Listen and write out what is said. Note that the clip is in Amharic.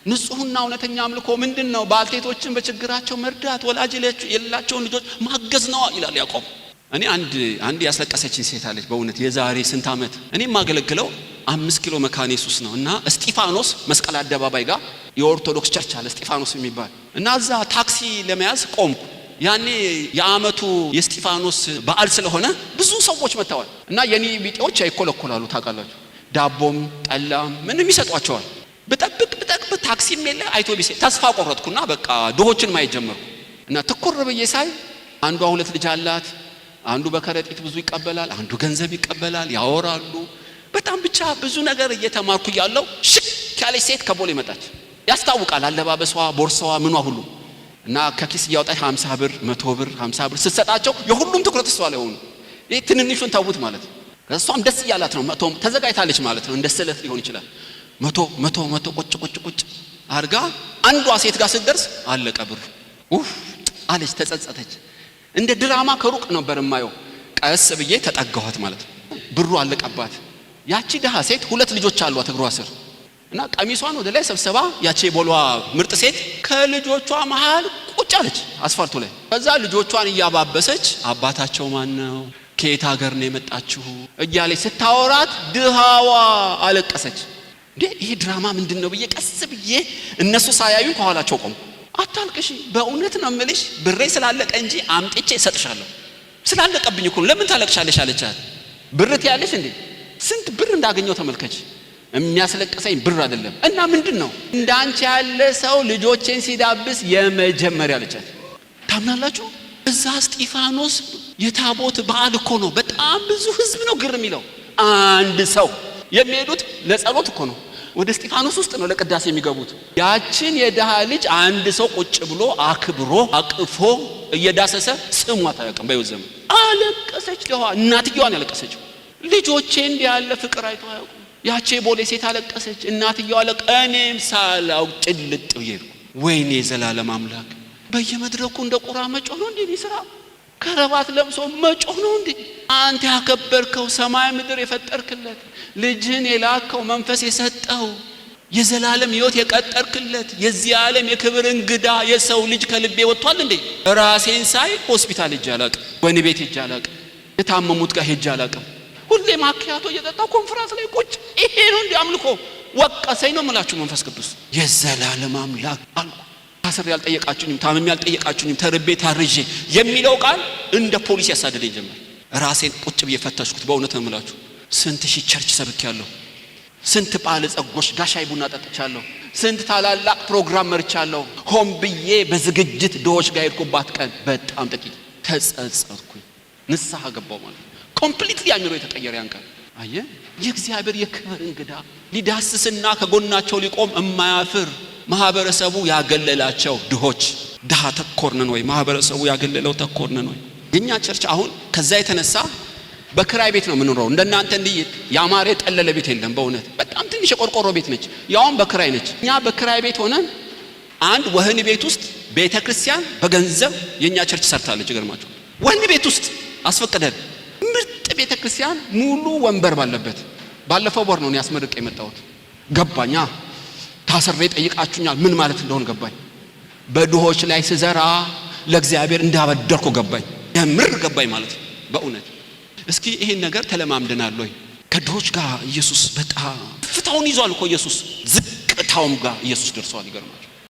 ንጹህና እውነተኛ አምልኮ ምንድነው? ባልቴቶችን በችግራቸው መርዳት፣ ወላጅ የሌላቸውን ልጆች ማገዝ ነው ይላል ያዕቆብ። እኔ አንድ ያስለቀሰችኝ ሴት አለች በእውነት የዛሬ ስንት ዓመት እኔ ማገለግለው 5 ኪሎ መካነ ኢየሱስ ነው እና እስጢፋኖስ መስቀል አደባባይ ጋር የኦርቶዶክስ ቸርች አለ እስጢፋኖስ የሚባል እና እዛ ታክሲ ለመያዝ ቆምኩ። ያኔ የዓመቱ የእስጢፋኖስ በዓል ስለሆነ ብዙ ሰዎች መጥተዋል እና የኔ ቢጤዎች አይኮለኮላሉ ታውቃላችሁ። ዳቦም ጠላም ምንም ይሰጧቸዋል። በጠብቅ ታክሲም የለ አውቶቡስ ተስፋ ቆረጥኩና በቃ ድሆችን ማየት ጀመርኩ እና ትኩር ብዬ ሳይ አንዷ 2 ልጅ አላት። አንዱ በከረጢት ብዙ ይቀበላል፣ አንዱ ገንዘብ ይቀበላል፣ ያወራሉ። በጣም ብቻ ብዙ ነገር እየተማርኩ ያለው ሽክ ያለች ሴት ከቦሌ መጣች። ያስታውቃል አለባበሷ፣ ቦርሳዋ፣ ምኗ ሁሉ እና ከኪስ እያወጣች 50 ብር 100 ብር 50 ብር ስትሰጣቸው የሁሉም ትኩረት እሷ ላይ ሆነ። ይሄ ትንንሹን ተውት ማለት ነው። እሷም ደስ እያላት ነው። 100 ተዘጋጅታለች ማለት ነው። እንደ ስለት ሊሆን ይችላል። 100 ቁጭ አርጋ አንዷ ሴት ጋር ስትደርስ አለቀ ብሩ። አለች፣ ተጸጸተች። እንደ ድራማ ከሩቅ ነበር የማየው። ቀስ ብዬ ተጠጋኋት ማለት ነው። ብሩ አለቀባት። ያቺ ደሃ ሴት 2 ልጆች አሏት እግሯ ስር እና ቀሚሷን ወደ ላይ ሰብስባ ያቺ ቦሏ ምርጥ ሴት ከልጆቿ መሃል ቁጭ አለች አስፋልቱ ላይ። ከዛ ልጆቿን እያባበሰች አባታቸው ማን ነው? ከየት ሀገር ነው የመጣችሁ? እያለች ስታወራት ድሃዋ አለቀሰች። እንዴ ይሄ ድራማ ምንድነው ብዬ ቀስ ብዬ እነሱ ሳያዩ ከኋላቸው ቆምኩ። አታልቅሽ፣ በእውነት ነው የምልሽ ብሬ ስላለቀ እንጂ አምጥቼ እሰጥሻለሁ። ስላለቀብኝ እኮ ለምን ታለቅሻለሽ አለቻት። ብርት ያለሽ እንዴ? ስንት ብር እንዳገኘው ተመልከች። የሚያስለቅሰኝ ብር አይደለም። እና ምንድነው እንዳንቺ ያለ ሰው ልጆቼን ሲዳብስ የመጀመሪያ አለቻት። ታምናላችሁ? እዛ እስጢፋኖስ የታቦት በዓል እኮ ነው። በጣም ብዙ ህዝብ ነው ግር የሚለው። አንድ ሰው የሚሄዱት ለጸሎት እኮ ነው። ወደ እስጢፋኖስ ውስጥ ነው ለቅዳሴ የሚገቡት። ያችን የደሃ ልጅ አንድ ሰው ቁጭ ብሎ አክብሮ አቅፎ እየዳሰሰ ስሟት አያውቅም። በይወዘም አለቀሰች። ደሃ እናትየዋን ያለቀሰችው ልጆቼ እንዲህ ያለ ፍቅር አይተው አያውቁም። ያቺ ቦሌ ሴት አለቀሰች። እናትየዋ እኔም ሳላው ጭልጥ ብዬ ወይኔ ዘላለም አምላክ በየመድረኩ እንደ ቁራ መጮህ ነው እንዴ? ስራ ከረባት ለብሶ መጮህ ነው እንዴ? አንተ ያከበርከው ሰማይ ምድር የፈጠርክለት ልጅን የላከው መንፈስ የሰጠው የዘላለም ሕይወት የቀጠርክለት የዚህ ዓለም የክብር እንግዳ የሰው ልጅ ከልቤ ወጥቷል እንዴ? ራሴን ሳይ ሆስፒታል ሄጄ አላቅም፣ ወህኒ ቤት ሄጄ አላቅም፣ የታመሙት ጋር ሄጄ አላቅም። ሁሌ ማኪያቶ እየጠጣው ኮንፈረንስ ላይ ቁጭ። ይሄ ነው እንዴ አምልኮ? ወቀሰኝ ነው የምላችሁ መንፈስ ቅዱስ የዘላለም አምላክ አልኩ። ታስሬ ያልጠየቃችሁኝም ታምሜ ያልጠየቃችሁኝም ተርቤ ታርዤ የሚለው ቃል እንደ ፖሊስ ያሳደደኝ ጀመር። ራሴን ቁጭ ብዬ ፈተሽኩት። በእውነት ነው የምላችሁ። ስንት ሺህ ቸርች ሰብኬያለሁ። ስንት ባለ ጸጎች ጋሻይ ቡና ጠጥቻለሁ። ስንት ታላላቅ ፕሮግራም መርቻለሁ። ሆም ብዬ በዝግጅት ዶዎች ጋር ሄድኩባት ቀን በጣም ጥቂት ተጸጸትኩኝ። ንስሐ ገባው ማለት ኮምፕሊትሊ አሚሮ የተቀየረ ያን ቀን አየ የእግዚአብሔር የክብር እንግዳ ሊዳስስና ከጎናቸው ሊቆም የማያፍር ማህበረሰቡ ያገለላቸው ድሆች ድሃ ተኮር ነን ወይ? ማህበረሰቡ ያገለለው ተኮር ነን ወይ? የኛ ቸርች አሁን ከዛ የተነሳ በክራይ ቤት ነው የምንኖረው። እንደናንተ እንዲህ ያማረ ጠለለ ቤት የለም። በእውነት በጣም ትንሽ የቆርቆሮ ቤት ነች፣ ያውም በክራይ ነች። እኛ በክራይ ቤት ሆነን አንድ ወህኒ ቤት ውስጥ ቤተክርስቲያን በገንዘብ የኛ ቸርች ሰርታለች። ይገርማችሁ ወህኒ ቤት ውስጥ አስፈቀደን ምርጥ ቤተክርስቲያን ሙሉ ወንበር ባለበት። ባለፈው ወር ነው ያስመርቀ የመጣሁት። ገባኛ ታስሬ ጠይቃችሁኛል ምን ማለት እንደሆነ ገባኝ። በድሆች ላይ ስዘራ ለእግዚአብሔር እንዳበደርኩ ገባኝ። የምር ገባኝ ማለት ነው በእውነት። እስኪ ይሄን ነገር ተለማምደናል ወይ? ከድሆች ጋር ኢየሱስ በጣም ፍታውን ይዟል እኮ ኢየሱስ። ዝቅታውም ጋር ኢየሱስ ደርሷል። ይገርማል።